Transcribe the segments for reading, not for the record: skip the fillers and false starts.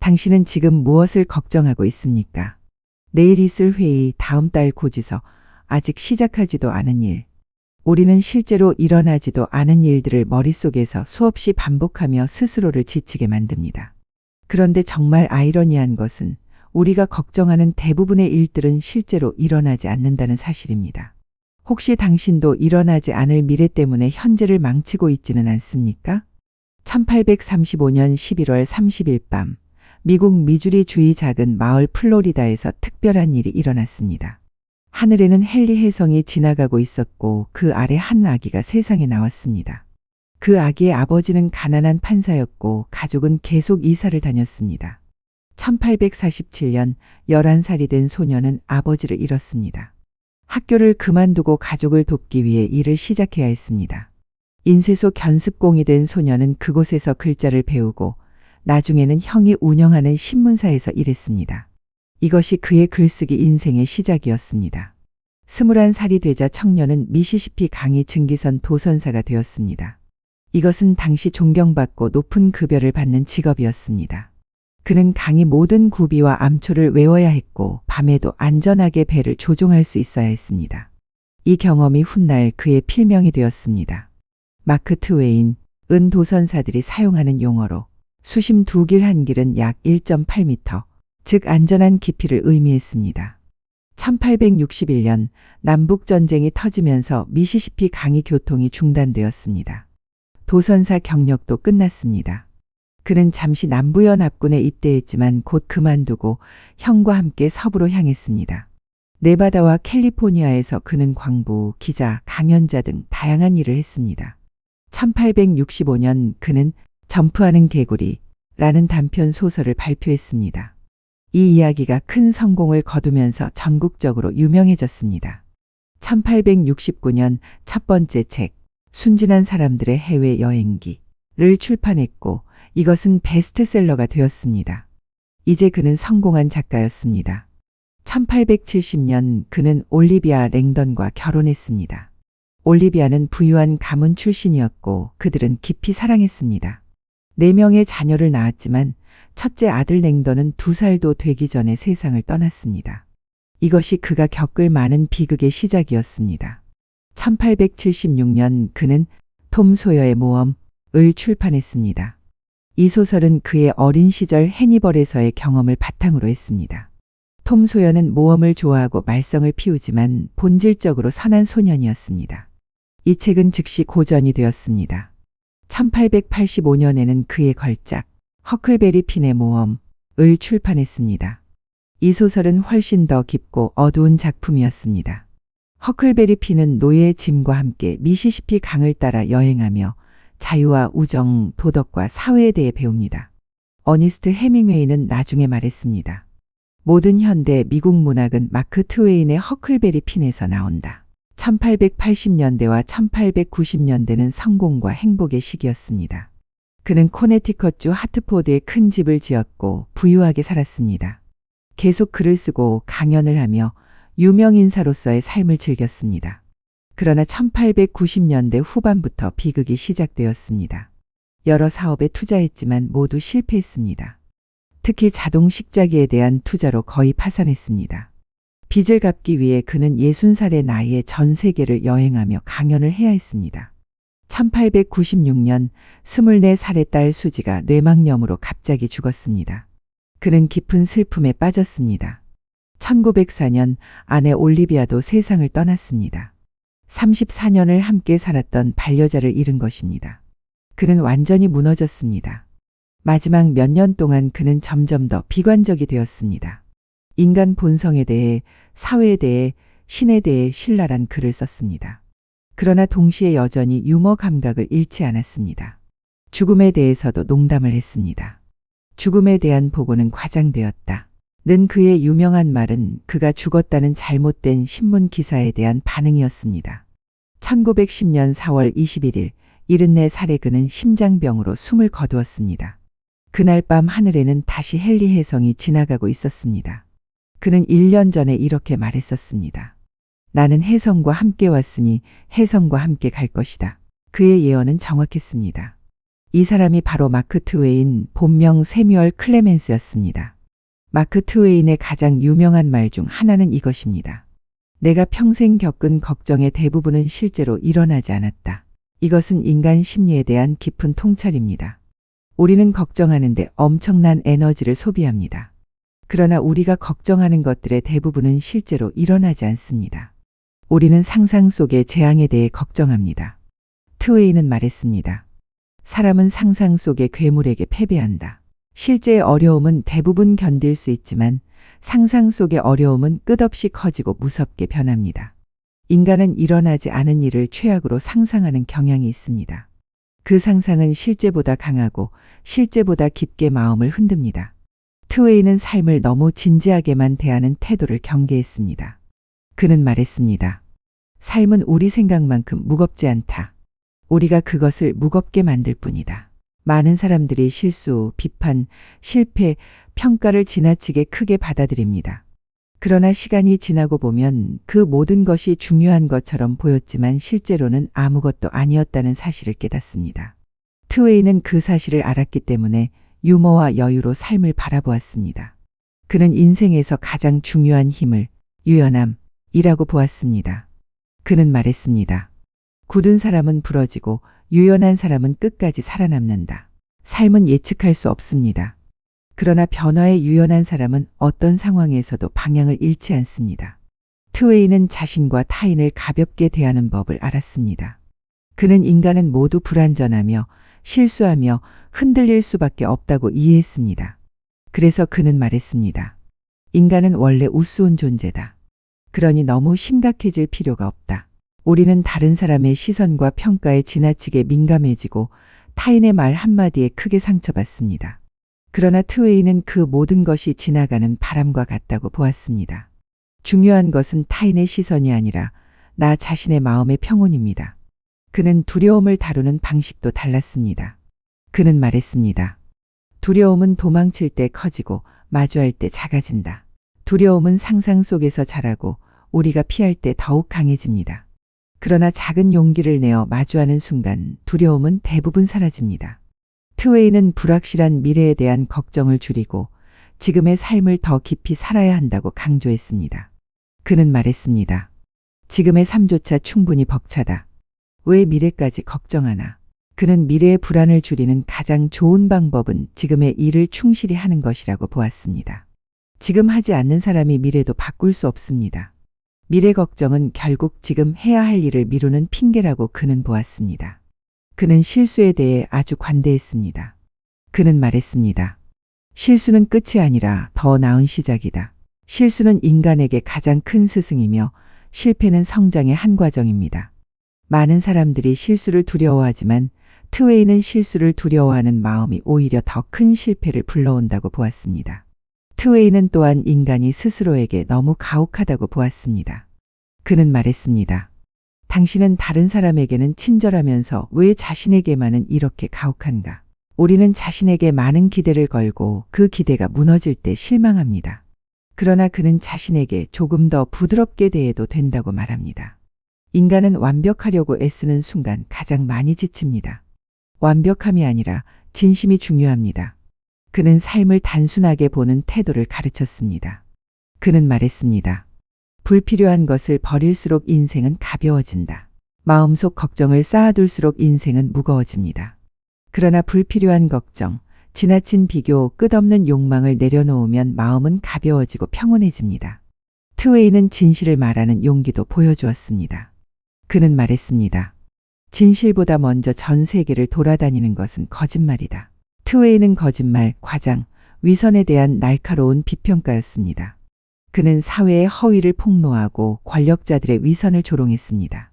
당신은 지금 무엇을 걱정하고 있습니까? 내일 있을 회의, 다음 달 고지서, 아직 시작하지도 않은 일. 우리는 실제로 일어나지도 않은 일들을 머릿속에서 수없이 반복하며 스스로를 지치게 만듭니다. 그런데 정말 아이러니한 것은 우리가 걱정하는 대부분의 일들은 실제로 일어나지 않는다는 사실입니다. 혹시 당신도 일어나지 않을 미래 때문에 현재를 망치고 있지는 않습니까? 1835년 11월 30일 밤, 미국 미주리 주의 작은 마을 플로리다에서 특별한 일이 일어났습니다. 하늘에는 헨리 혜성이 지나가고 있었고 그 아래 한 아기가 세상에 나왔습니다. 그 아기의 아버지는 가난한 판사였고 가족은 계속 이사를 다녔습니다. 1847년 11살이 된 소녀는 아버지를 잃었습니다. 학교를 그만두고 가족을 돕기 위해 일을 시작해야 했습니다. 인쇄소 견습공이 된 소녀는 그곳에서 글자를 배우고 나중에는 형이 운영하는 신문사에서 일했습니다. 이것이 그의 글쓰기 인생의 시작이었습니다. 21살이 되자 청년은 미시시피 강이 증기선 도선사가 되었습니다. 이것은 당시 존경받고 높은 급여를 받는 직업이었습니다. 그는 강의 모든 구비와 암초를 외워야 했고 밤에도 안전하게 배를 조종할 수 있어야 했습니다. 이 경험이 훗날 그의 필명이 되었습니다. 마크 트웨인, 은 도선사들이 사용하는 용어로 수심 두 길 한 길은 약 1.8m, 즉 안전한 깊이를 의미했습니다. 1861년 남북전쟁이 터지면서 미시시피 강의 교통이 중단되었습니다. 도선사 경력도 끝났습니다. 그는 잠시 남부연합군에 입대했지만 곧 그만두고 형과 함께 서부로 향했습니다. 네바다와 캘리포니아에서 그는 광부, 기자, 강연자 등 다양한 일을 했습니다. 1865년 그는 점프하는 개구리라는 단편 소설을 발표했습니다. 이 이야기가 큰 성공을 거두면서 전국적으로 유명해졌습니다. 1869년 첫 번째 책, 순진한 사람들의 해외 여행기를 출판했고 이것은 베스트셀러가 되었습니다. 이제 그는 성공한 작가였습니다. 1870년 그는 올리비아 랭던과 결혼했습니다. 올리비아는 부유한 가문 출신이었고 그들은 깊이 사랑했습니다. 4명의 자녀를 낳았지만 첫째 아들 랭던은 2살도 되기 전에 세상을 떠났습니다. 이것이 그가 겪을 많은 비극의 시작이었습니다. 1876년 그는 톰 소여의 모험을 출판했습니다. 이 소설은 그의 어린 시절 해니벌에서의 경험을 바탕으로 했습니다. 톰 소여는 모험을 좋아하고 말썽을 피우지만 본질적으로 선한 소년이었습니다. 이 책은 즉시 고전이 되었습니다. 1885년에는 그의 걸작 허클베리 핀의 모험을 출판했습니다. 이 소설은 훨씬 더 깊고 어두운 작품이었습니다. 허클베리 핀은 노예의 짐과 함께 미시시피 강을 따라 여행하며 자유와 우정, 도덕과 사회에 대해 배웁니다. 어니스트 해밍웨이는 나중에 말했습니다. 모든 현대 미국 문학은 마크 트웨인의 허클베리 핀에서 나온다. 1880년대와 1890년대는 성공과 행복의 시기였습니다. 그는 코네티컷주 하트포드에 큰 집을 지었고 부유하게 살았습니다. 계속 글을 쓰고 강연을 하며 유명 인사로서의 삶을 즐겼습니다. 그러나 1890년대 후반부터 비극이 시작되었습니다. 여러 사업에 투자했지만 모두 실패했습니다. 특히 자동 식자기에 대한 투자로 거의 파산했습니다. 빚을 갚기 위해 그는 60살의 나이에 전 세계를 여행하며 강연을 해야 했습니다. 1896년 24살의 딸 수지가 뇌망염으로 갑자기 죽었습니다. 그는 깊은 슬픔에 빠졌습니다. 1904년 아내 올리비아도 세상을 떠났습니다. 34년을 함께 살았던 반려자를 잃은 것입니다. 그는 완전히 무너졌습니다. 마지막 몇 년 동안 그는 점점 더 비관적이 되었습니다. 인간 본성에 대해, 사회에 대해, 신에 대해 신랄한 글을 썼습니다. 그러나 동시에 여전히 유머 감각을 잃지 않았습니다. 죽음에 대해서도 농담을 했습니다. 죽음에 대한 보고는 과장되었다. 는 그의 유명한 말은 그가 죽었다는 잘못된 신문 기사에 대한 반응이었습니다. 1910년 4월 21일 74살의 그는 심장병으로 숨을 거두었습니다. 그날 밤 하늘에는 다시 헨리 혜성이 지나가고 있었습니다. 그는 1년 전에 이렇게 말했었습니다. 나는 혜성과 함께 왔으니 혜성과 함께 갈 것이다. 그의 예언은 정확했습니다. 이 사람이 바로 마크 트웨인, 본명 세뮤얼 클레멘스였습니다. 마크 트웨인의 가장 유명한 말 중 하나는 이것입니다. 내가 평생 겪은 걱정의 대부분은 실제로 일어나지 않았다. 이것은 인간 심리에 대한 깊은 통찰입니다. 우리는 걱정하는데 엄청난 에너지를 소비합니다. 그러나 우리가 걱정하는 것들의 대부분은 실제로 일어나지 않습니다. 우리는 상상 속의 재앙에 대해 걱정합니다. 트웨이는 말했습니다. 사람은 상상 속의 괴물에게 패배한다. 실제의 어려움은 대부분 견딜 수 있지만 상상 속의 어려움은 끝없이 커지고 무섭게 변합니다. 인간은 일어나지 않은 일을 최악으로 상상하는 경향이 있습니다. 그 상상은 실제보다 강하고 실제보다 깊게 마음을 흔듭니다. 트웨이는 삶을 너무 진지하게만 대하는 태도를 경계했습니다. 그는 말했습니다. 삶은 우리 생각만큼 무겁지 않다. 우리가 그것을 무겁게 만들 뿐이다. 많은 사람들이 실수, 비판, 실패, 평가를 지나치게 크게 받아들입니다. 그러나 시간이 지나고 보면 그 모든 것이 중요한 것처럼 보였지만 실제로는 아무것도 아니었다는 사실을 깨닫습니다. 트웨이는 그 사실을 알았기 때문에 유머와 여유로 삶을 바라보았습니다. 그는 인생에서 가장 중요한 힘을 유연함이라고 보았습니다. 그는 말했습니다. 굳은 사람은 부러지고 유연한 사람은 끝까지 살아남는다. 삶은 예측할 수 없습니다. 그러나 변화에 유연한 사람은 어떤 상황에서도 방향을 잃지 않습니다. 트웨이는 자신과 타인을 가볍게 대하는 법을 알았습니다. 그는 인간은 모두 불완전하며 실수하며 흔들릴 수밖에 없다고 이해했습니다. 그래서 그는 말했습니다. 인간은 원래 우스운 존재다. 그러니 너무 심각해질 필요가 없다. 우리는 다른 사람의 시선과 평가에 지나치게 민감해지고 타인의 말 한마디에 크게 상처받습니다. 그러나 트웨이는 그 모든 것이 지나가는 바람과 같다고 보았습니다. 중요한 것은 타인의 시선이 아니라 나 자신의 마음의 평온입니다. 그는 두려움을 다루는 방식도 달랐습니다. 그는 말했습니다. 두려움은 도망칠 때 커지고 마주할 때 작아진다. 두려움은 상상 속에서 자라고 우리가 피할 때 더욱 강해집니다. 그러나 작은 용기를 내어 마주하는 순간 두려움은 대부분 사라집니다. 트웨이는 불확실한 미래에 대한 걱정을 줄이고 지금의 삶을 더 깊이 살아야 한다고 강조했습니다. 그는 말했습니다. 지금의 삶조차 충분히 벅차다. 왜 미래까지 걱정하나? 그는 미래의 불안을 줄이는 가장 좋은 방법은 지금의 일을 충실히 하는 것이라고 보았습니다. 지금 하지 않는 사람이 미래도 바꿀 수 없습니다. 미래 걱정은 결국 지금 해야 할 일을 미루는 핑계라고 그는 보았습니다. 그는 실수에 대해 아주 관대했습니다. 그는 말했습니다. 실수는 끝이 아니라 더 나은 시작이다. 실수는 인간에게 가장 큰 스승이며 실패는 성장의 한 과정입니다. 많은 사람들이 실수를 두려워하지만 트웨이는 실수를 두려워하는 마음이 오히려 더 큰 실패를 불러온다고 보았습니다. 트웨이는 또한 인간이 스스로에게 너무 가혹하다고 보았습니다. 그는 말했습니다. 당신은 다른 사람에게는 친절하면서 왜 자신에게만은 이렇게 가혹한가? 우리는 자신에게 많은 기대를 걸고 그 기대가 무너질 때 실망합니다. 그러나 그는 자신에게 조금 더 부드럽게 대해도 된다고 말합니다. 인간은 완벽하려고 애쓰는 순간 가장 많이 지칩니다. 완벽함이 아니라 진심이 중요합니다. 그는 삶을 단순하게 보는 태도를 가르쳤습니다. 그는 말했습니다. 불필요한 것을 버릴수록 인생은 가벼워진다. 마음속 걱정을 쌓아둘수록 인생은 무거워집니다. 그러나 불필요한 걱정, 지나친 비교, 끝없는 욕망을 내려놓으면 마음은 가벼워지고 평온해집니다. 트웨이는 진실을 말하는 용기도 보여주었습니다. 그는 말했습니다. 진실보다 먼저 전 세계를 돌아다니는 것은 거짓말이다. 트웨이는 거짓말, 과장, 위선에 대한 날카로운 비평가였습니다. 그는 사회의 허위를 폭로하고 권력자들의 위선을 조롱했습니다.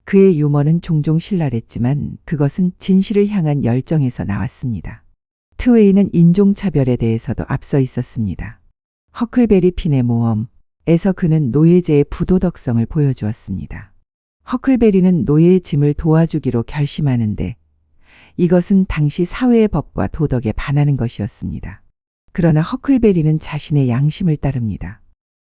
그의 유머는 종종 신랄했지만 그것은 진실을 향한 열정에서 나왔습니다. 트웨이는 인종차별에 대해서도 앞서 있었습니다. 허클베리 핀의 모험에서 그는 노예제의 부도덕성을 보여주었습니다. 허클베리는 노예의 짐을 도와주기로 결심하는데 이것은 당시 사회의 법과 도덕에 반하는 것이었습니다. 그러나 허클베리는 자신의 양심을 따릅니다.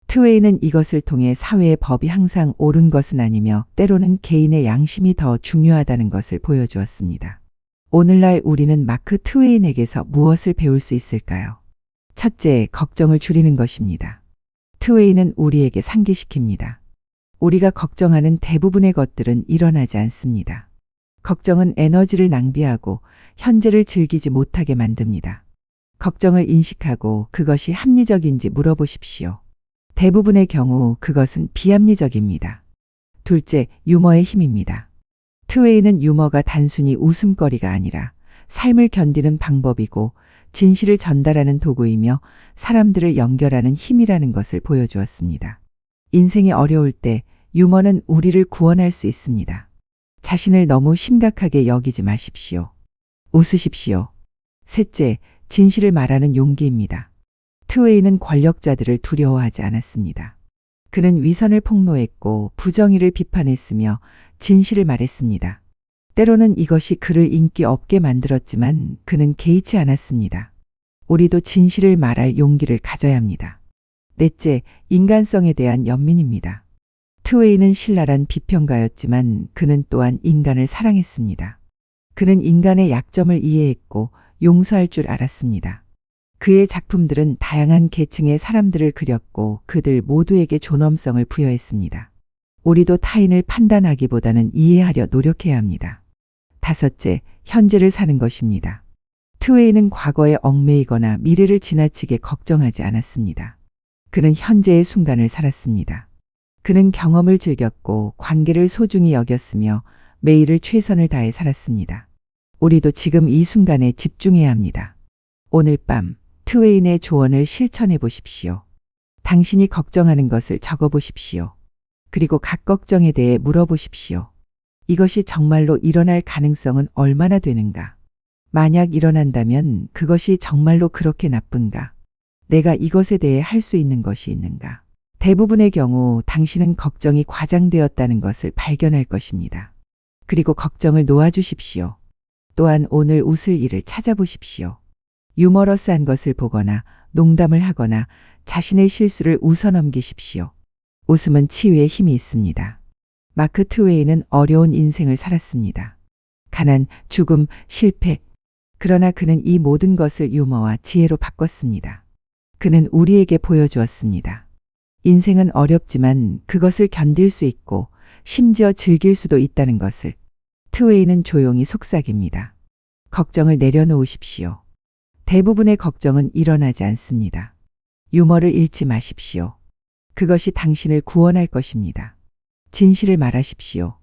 트웨이는 이것을 통해 사회의 법이 항상 옳은 것은 아니며 때로는 개인의 양심이 더 중요하다는 것을 보여주었습니다. 오늘날 우리는 마크 트웨인에게서 무엇을 배울 수 있을까요? 첫째, 걱정을 줄이는 것입니다. 트웨인은 우리에게 상기시킵니다. 우리가 걱정하는 대부분의 것들은 일어나지 않습니다. 걱정은 에너지를 낭비하고 현재를 즐기지 못하게 만듭니다. 걱정을 인식하고 그것이 합리적인지 물어보십시오. 대부분의 경우 그것은 비합리적입니다. 둘째, 유머의 힘입니다. 트웨이는 유머가 단순히 웃음거리가 아니라 삶을 견디는 방법이고 진실을 전달하는 도구이며 사람들을 연결하는 힘이라는 것을 보여주었습니다. 인생이 어려울 때 유머는 우리를 구원할 수 있습니다. 자신을 너무 심각하게 여기지 마십시오. 웃으십시오. 셋째, 진실을 말하는 용기입니다. 트웨이는 권력자들을 두려워하지 않았습니다. 그는 위선을 폭로했고 부정의를 비판했으며 진실을 말했습니다. 때로는 이것이 그를 인기 없게 만들었지만 그는 개의치 않았습니다. 우리도 진실을 말할 용기를 가져야 합니다. 넷째, 인간성에 대한 연민입니다. 트웨이는 신랄한 비평가였지만 그는 또한 인간을 사랑했습니다. 그는 인간의 약점을 이해했고 용서할 줄 알았습니다. 그의 작품들은 다양한 계층의 사람들을 그렸고 그들 모두에게 존엄성을 부여했습니다. 우리도 타인을 판단하기보다는 이해하려 노력해야 합니다. 다섯째, 현재를 사는 것입니다. 트웨이는 과거에 얽매이거나 미래를 지나치게 걱정하지 않았습니다. 그는 현재의 순간을 살았습니다. 그는 경험을 즐겼고 관계를 소중히 여겼으며 매일을 최선을 다해 살았습니다. 우리도 지금 이 순간에 집중해야 합니다. 오늘 밤 트웨인의 조언을 실천해 보십시오. 당신이 걱정하는 것을 적어 보십시오. 그리고 각 걱정에 대해 물어보십시오. 이것이 정말로 일어날 가능성은 얼마나 되는가? 만약 일어난다면 그것이 정말로 그렇게 나쁜가? 내가 이것에 대해 할 수 있는 것이 있는가? 대부분의 경우 당신은 걱정이 과장되었다는 것을 발견할 것입니다. 그리고 걱정을 놓아주십시오. 또한 오늘 웃을 일을 찾아보십시오. 유머러스한 것을 보거나 농담을 하거나 자신의 실수를 웃어넘기십시오. 웃음은 치유의 힘이 있습니다. 마크 트웨이는 어려운 인생을 살았습니다. 가난, 죽음, 실패. 그러나 그는 이 모든 것을 유머와 지혜로 바꿨습니다. 그는 우리에게 보여주었습니다. 인생은 어렵지만 그것을 견딜 수 있고 심지어 즐길 수도 있다는 것을. 트웨이는 조용히 속삭입니다. 걱정을 내려놓으십시오. 대부분의 걱정은 일어나지 않습니다. 유머를 잃지 마십시오. 그것이 당신을 구원할 것입니다. 진실을 말하십시오.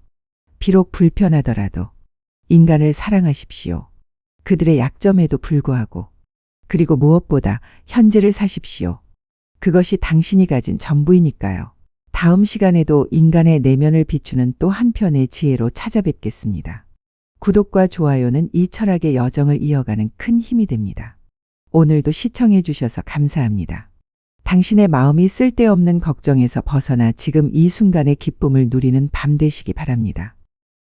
비록 불편하더라도 인간을 사랑하십시오. 그들의 약점에도 불구하고. 그리고 무엇보다 현재를 사십시오. 그것이 당신이 가진 전부이니까요. 다음 시간에도 인간의 내면을 비추는 또 한편의 지혜로 찾아뵙겠습니다. 구독과 좋아요는 이 철학의 여정을 이어가는 큰 힘이 됩니다. 오늘도 시청해 주셔서 감사합니다. 당신의 마음이 쓸데없는 걱정에서 벗어나 지금 이 순간의 기쁨을 누리는 밤 되시기 바랍니다.